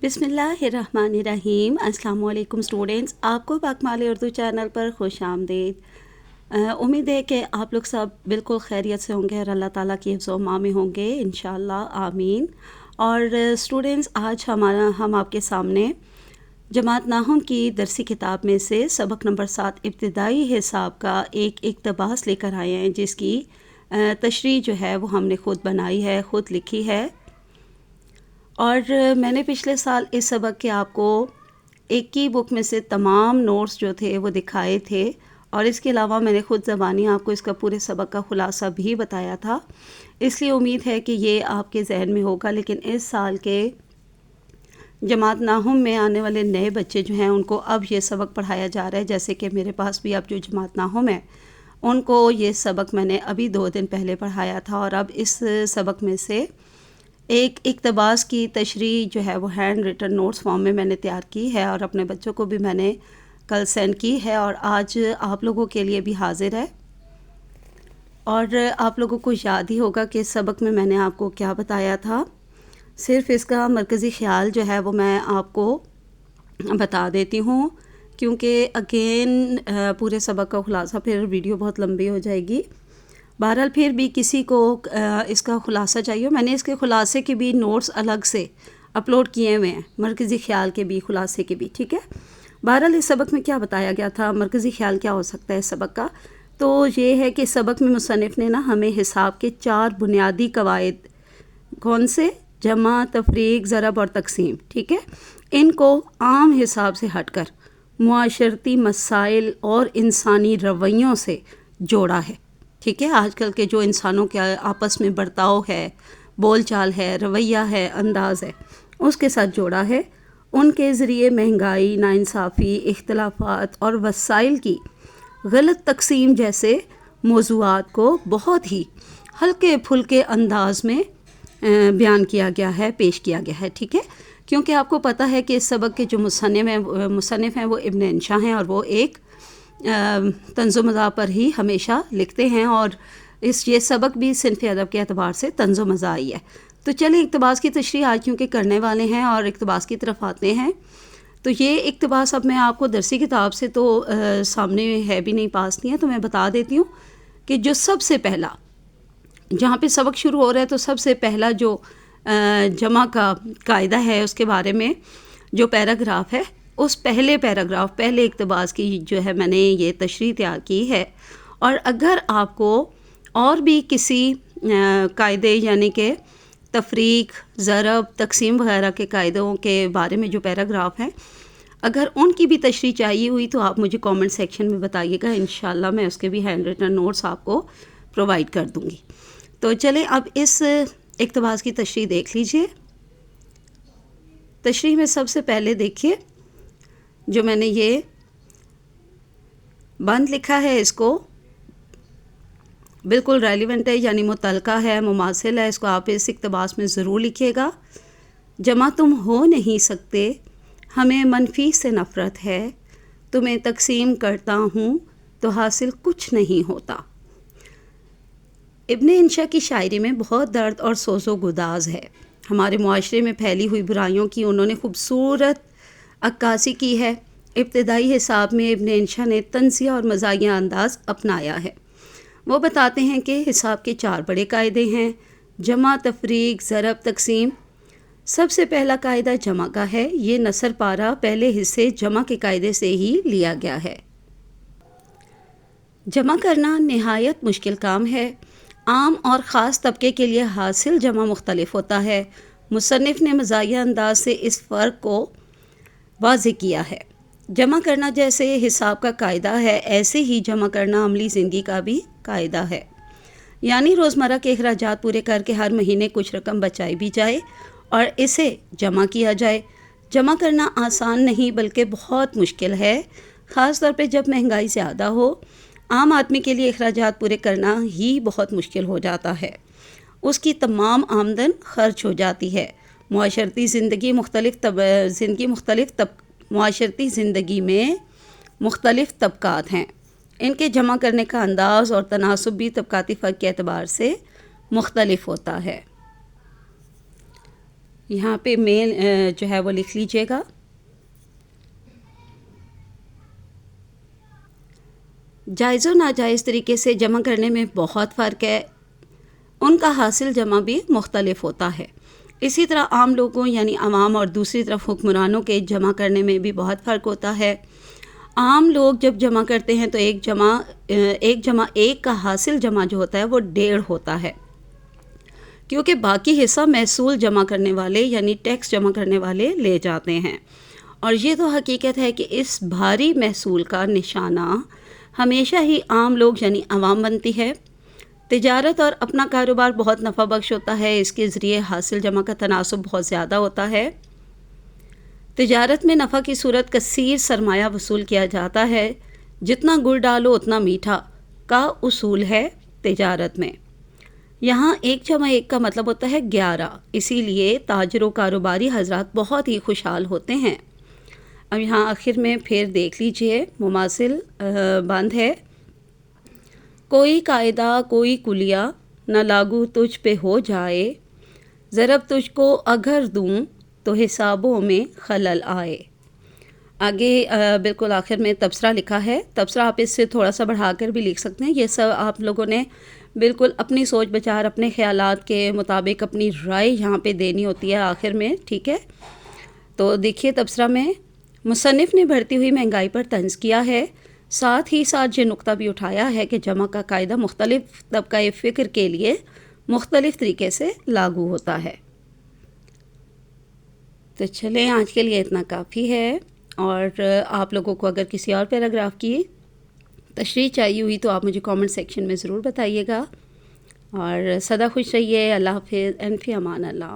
بسم اللہ الرحمن الرحیم۔ السلام علیکم اسٹوڈینٹس، آپ کو باکمال اردو چینل پر خوش آمدید۔ امید ہے کہ آپ لوگ سب بالکل خیریت سے ہوں گے اور اللہ تعالیٰ کی حفظ و امان میں ہوں گے انشاءاللہ، آمین۔ اور اسٹوڈینٹس، آج ہم آپ کے سامنے جماعت ناہم کی درسی کتاب میں سے سبق نمبر 7 ابتدائی حساب کا ایک اقتباس لے کر آئے ہیں، جس کی تشریح جو ہے وہ ہم نے خود بنائی ہے، خود لکھی ہے۔ اور میں نے پچھلے سال اس سبق کے آپ کو ایک ہی بک میں سے تمام نوٹس جو تھے وہ دکھائے تھے، اور اس کے علاوہ میں نے خود زبانی آپ کو اس کا پورے سبق کا خلاصہ بھی بتایا تھا۔ اس لیے امید ہے کہ یہ آپ کے ذہن میں ہوگا، لیکن اس سال کے جماعت ناہم میں آنے والے نئے بچے جو ہیں ان کو اب یہ سبق پڑھایا جا رہا ہے، جیسے کہ میرے پاس بھی اب جو جماعت ناہم ہے ان کو یہ سبق میں نے ابھی 2 دن پہلے پڑھایا تھا، اور اب اس سبق میں سے ایک اقتباس کی تشریح جو ہے وہ ہینڈ ریٹن نوٹس فارم میں نے تیار کی ہے، اور اپنے بچوں کو بھی میں نے کل سینڈ کی ہے، اور آج آپ لوگوں کے لیے بھی حاضر ہے۔ اور آپ لوگوں کو یاد ہی ہوگا کہ اس سبق میں نے آپ کو کیا بتایا تھا، صرف اس کا مرکزی خیال جو ہے وہ میں آپ کو بتا دیتی ہوں، کیونکہ اگین پورے سبق کا خلاصہ پھر ویڈیو بہت لمبی ہو جائے گی۔ بہرحال پھر بھی کسی کو اس کا خلاصہ چاہیے، میں نے اس کے خلاصے کے بھی نوٹس الگ سے اپلوڈ کیے ہوئے ہیں، مرکزی خیال کے بھی خلاصے کے بھی، ٹھیک ہے۔ بہرحال اس سبق میں کیا بتایا گیا تھا، مرکزی خیال کیا ہو سکتا ہے اس سبق کا، تو یہ ہے کہ سبق میں مصنف نے ہمیں حساب کے 4 بنیادی قواعد، کون سے؟ جمع، تفریق، ضرب اور تقسیم، ٹھیک ہے، ان کو عام حساب سے ہٹ کر معاشرتی مسائل اور انسانی رویوں سے جوڑا ہے، ٹھیک ہے۔ آج کل کے جو انسانوں کے آپس میں برتاؤ ہے، بول چال ہے، رویہ ہے، انداز ہے، اس کے ساتھ جوڑا ہے۔ ان کے ذریعے مہنگائی، ناانصافی، اختلافات اور وسائل کی غلط تقسیم جیسے موضوعات کو بہت ہی ہلکے پھلکے انداز میں بیان کیا گیا ہے، پیش کیا گیا ہے، ٹھیک ہے۔ کیونکہ آپ کو پتہ ہے کہ اس سبق کے جو مصنف ہیں وہ ابن انشا ہیں، اور وہ ایک طنز و مزاح پر ہی ہمیشہ لکھتے ہیں، اور یہ سبق بھی صنف ادب کے اعتبار سے طنز و مزاح ہی ہے۔ تو چلیں اقتباس کی تشریح آج کیونکہ کرنے والے ہیں اور اقتباس کی طرف آتے ہیں، تو یہ اقتباس اب میں آپ کو درسی کتاب سے تو سامنے ہے بھی نہیں، پاس نہیں ہے، تو میں بتا دیتی ہوں کہ جو سب سے پہلا جہاں پہ سبق شروع ہو رہا ہے، تو سب سے پہلا جو جمع کا قاعدہ ہے اس کے بارے میں جو پیراگراف ہے، اس پہلے پیراگراف، پہلے اقتباس کی جو ہے میں نے یہ تشریح تیار کی ہے۔ اور اگر آپ کو اور بھی کسی قاعدے یعنی کہ تفریق، ضرب، تقسیم وغیرہ کے قاعدوں کے بارے میں جو پیراگراف ہیں، اگر ان کی بھی تشریح چاہیے ہوئی تو آپ مجھے کامنٹ سیکشن میں بتائیے گا، انشاءاللہ میں اس کے بھی ہینڈ ریٹن نوٹس آپ کو پرووائڈ کر دوں گی۔ تو چلیں اب اس اقتباس کی تشریح دیکھ لیجئے۔ تشریح میں سب سے پہلے دیکھیے جو میں نے یہ بند لکھا ہے، اس کو بالکل ریلیونٹ ہے، یعنی متعلقہ ہے، مماثل ہے، اس کو آپ اس اقتباس میں ضرور لکھیے گا۔ جمع تم ہو نہیں سکتے، ہمیں منفی سے نفرت ہے، تمہیں تقسیم کرتا ہوں تو حاصل کچھ نہیں ہوتا۔ ابن انشا کی شاعری میں بہت درد اور سوز و گداز ہے، ہمارے معاشرے میں پھیلی ہوئی برائیوں کی انہوں نے خوبصورت عکاسی کی ہے۔ ابتدائی حساب میں ابن انشا نے طنزیہ اور مزاحیہ انداز اپنایا ہے۔ وہ بتاتے ہیں کہ حساب کے 4 بڑے قاعدے ہیں، جمع، تفریق، ضرب، تقسیم۔ سب سے پہلا قاعدہ جمع کا ہے، یہ نثر پارہ پہلے حصے جمع کے قاعدے سے ہی لیا گیا ہے۔ جمع کرنا نہایت مشکل کام ہے، عام اور خاص طبقے کے لیے حاصل جمع مختلف ہوتا ہے۔ مصنف نے مزاحیہ انداز سے اس فرق کو واضح کیا ہے۔ جمع کرنا جیسے حساب کا قاعدہ ہے، ایسے ہی جمع کرنا عملی زندگی کا بھی قاعدہ ہے، یعنی روزمرہ کے اخراجات پورے کر کے ہر مہینے کچھ رقم بچائی بھی جائے اور اسے جمع کیا جائے۔ جمع کرنا آسان نہیں بلکہ بہت مشکل ہے، خاص طور پہ جب مہنگائی زیادہ ہو۔ عام آدمی کے لیے اخراجات پورے کرنا ہی بہت مشکل ہو جاتا ہے، اس کی تمام آمدن خرچ ہو جاتی ہے۔ معاشرتی زندگی میں مختلف طبقات ہیں، ان کے جمع کرنے کا انداز اور تناسب بھی طبقاتی فرق کے اعتبار سے مختلف ہوتا ہے۔ یہاں پہ مین جو ہے وہ لکھ لیجئے گا. جائز و ناجائز طریقے سے جمع کرنے میں بہت فرق ہے، ان کا حاصل جمع بھی مختلف ہوتا ہے. اسی طرح عام لوگوں یعنی عوام اور دوسری طرف حکمرانوں کے جمع کرنے میں بھی بہت فرق ہوتا ہے. عام لوگ جب جمع کرتے ہیں تو ایک جمع ایک کا حاصل جمع جو ہوتا ہے وہ 1.5 ہوتا ہے، کیونکہ باقی حصہ محصول جمع کرنے والے یعنی ٹیکس جمع کرنے والے لے جاتے ہیں. اور یہ تو حقیقت ہے کہ اس بھاری محصول کا نشانہ ہمیشہ ہی عام لوگ یعنی عوام بنتی ہے. تجارت اور اپنا کاروبار بہت نفع بخش ہوتا ہے، اس کے ذریعے حاصل جمع کا تناسب بہت زیادہ ہوتا ہے. تجارت میں نفع کی صورت کثیر سرمایہ وصول کیا جاتا ہے، جتنا گڑ ڈالو اتنا میٹھا کا اصول ہے تجارت میں. یہاں 1+1 کا مطلب ہوتا ہے 11، اسی لیے تاجر و کاروباری حضرات بہت ہی خوشحال ہوتے ہیں. اب یہاں آخر میں پھر دیکھ لیجئے مماثل بند ہے. کوئی قاعدہ کوئی کلیہ نہ لاگو تجھ پہ ہو جائے، ضرب تجھ کو اگر دوں تو حسابوں میں خلل آئے. آگے بالکل آخر میں تبصرہ لکھا ہے. تبصرہ آپ اس سے تھوڑا سا بڑھا کر بھی لکھ سکتے ہیں. یہ سب آپ لوگوں نے بالکل اپنی سوچ بچار اپنے خیالات کے مطابق اپنی رائے یہاں پہ دینی ہوتی ہے آخر میں، ٹھیک ہے. تو دیکھیے تبصرہ میں مصنف نے بڑھتی ہوئی مہنگائی پر طنز کیا ہے، ساتھ ہی ساتھ یہ نقطہ بھی اٹھایا ہے کہ جمع کا قاعدہ مختلف طبقہ فکر کے لیے مختلف طریقے سے لاگو ہوتا ہے. تو چلیں آج کے لیے اتنا کافی ہے، اور آپ لوگوں کو اگر کسی اور پیراگراف کی تشریح چاہیے ہوئی تو آپ مجھے کامنٹ سیکشن میں ضرور بتائیے گا. اور سدا خوش رہیے. اللہ حافظ. فی امان اللہ.